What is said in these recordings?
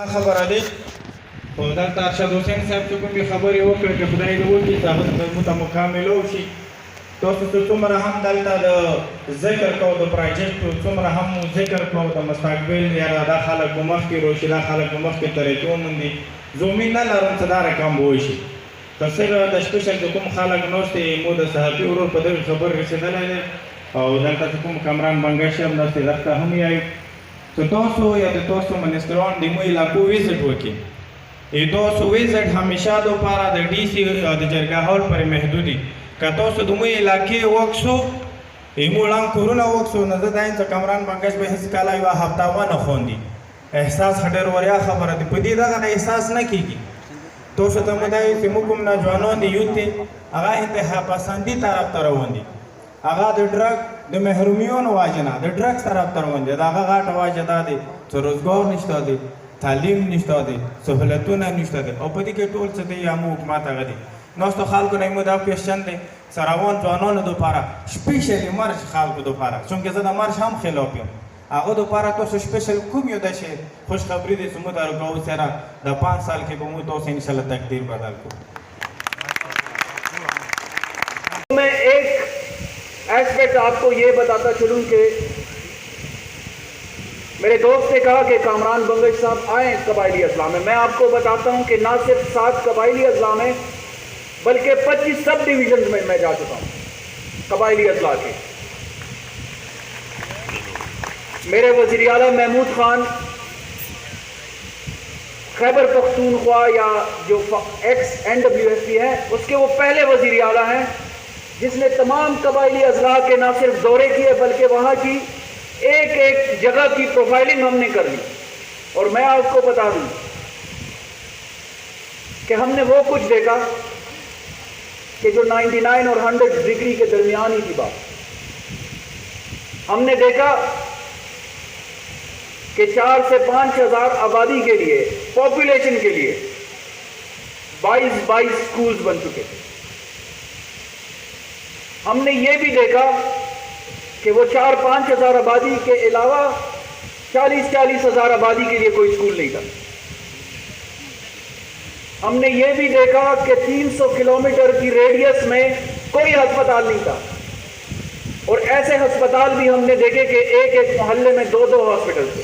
خبره دی خو دلته ارشد حسین صاحب چې کومې خبرې وکړې که خدای دې وکړي چې هغه زموږ ته مکمل وشي. تاسو ته څومره هم دلته د ذکر کوو د پروجیکټ څومره هم ذکر کوو د مستقبل یاره دا خلک به مخکې روشي دا خلک به مخکې طریقې وموندي زه امید نه لرم چې دا رقم به وشي. که صرف د سپیشل چې کوم خلک ناست دي مو د صحافي ورور په دغې خبر رسېدلی دی او دلته چې کوم کامران بنګه صاحب ناست دی دغه ته هم یایو تو تاسو یا د تاسو منسټران د مو علاقو ویزټ وکړي. تاسو ویزټ همیشه دپاره د ډي سي او د جرګه هال پورې محدودي. که تاسو د مو علاقې وکسو مو ړنګ کورونه وکسو نو زه دا یم چې کامران بنګش به هېڅ کله یوه هفته ونه خوندي. احساس ښه ډېر وړیا خبره ده په دې دغه احساس نه کېږي. تاسو ته مو دا وایي چې موږ کوم نوجوانان دي یوت دی هغه انتها پسندي طرف ته روان دي. هغه د ډرګ د محرومیونو واجه نه د ډرګس طرف ته روان دي. د هغه غټه واجه دا دی چې روزګار نشته دی تعلیم نشته دی سهولتونه نشته دی او په دې کې ټول څه دی یا مو حکومت هغه دی. ناستو خلکو نه مو دا کوېشن دی چې روان ځوانانو دپاره سپیشلي مرچ خلکو دپاره چونکې زه د مرچ هم خلاف یم هغه دپاره تاسو سپیشل کوم یو داسې خوشخبري دی چې موږ د روګاو سره د 5 سال کې به موږ تاسو انشاءالله تقدیر بدل کړو. میں ایک ایسپیکٹ آپ کو یہ بتاتا چلوں کہ میرے دوست نے کہا کہ کامران بنگش صاحب آئیں قبائلی اضلاع میں آپ کو بتاتا ہوں کہ نہ صرف 7 قبائلی اضلاع میں بلکہ 25 سب ڈویژنز میں جا چکا ہوں قبائلی اضلاع کے. میرے وزیر اعلیٰ محمود خان خیبر پختونخوا یا جو ایکس NWFP ہے اس کے وہ پہلے وزیر اعلیٰ ہیں جس نے تمام قبائلی اضلاع کے نہ صرف دورے کیے بلکہ وہاں کی ایک ایک جگہ کی پروفائلنگ ہم نے کر لی. اور میں آپ کو بتا دوں کہ ہم نے وہ کچھ دیکھا کہ جو 99 اور 100 ڈگری کے درمیان ہی تھی بات. ہم نے دیکھا کہ 4 سے 5 ہزار آبادی کے لیے پاپولیشن کے لیے 22 اسکولز بن چکے تھے. ہم نے یہ بھی دیکھا کہ وہ 4-5 ہزار آبادی کے علاوہ 40 ہزار آبادی کے لیے کوئی اسکول نہیں تھا. ہم نے یہ بھی دیکھا کہ 300 کلومیٹر کی ریڈیس میں کوئی ہسپتال نہیں تھا اور ایسے ہسپتال بھی ہم نے دیکھے کہ ایک ایک محلے میں 2 ہاسپٹل تھے.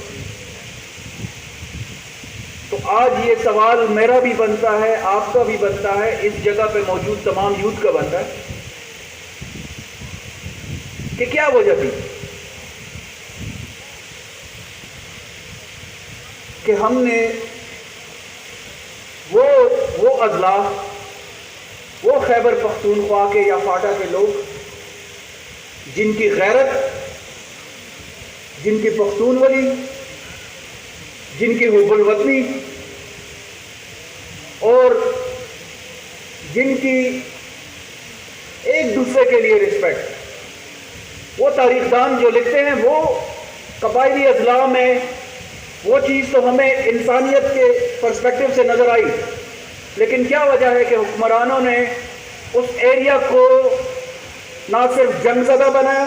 تو آج یہ سوال میرا بھی بنتا ہے آپ کا بھی بنتا ہے اس جگہ پہ موجود تمام یوتھ کا بنتا ہے کہ کیا وجہ تھی کہ ہم نے وہ اضلاع وہ خیبر پختونخوا کے یا فاٹا کے لوگ جن کی غیرت جن کی پختونولی جن کی حب الوطنی اور جن کی ایک دوسرے کے لیے رسپیکٹ وہ تاریخ دان جو لکھتے ہیں وہ قبائلی اضلاع میں وہ چیز تو ہمیں انسانیت کے پرسپیکٹو سے نظر آئی لیکن کیا وجہ ہے کہ حکمرانوں نے اس ایریا کو نہ صرف جنگ زدہ بنایا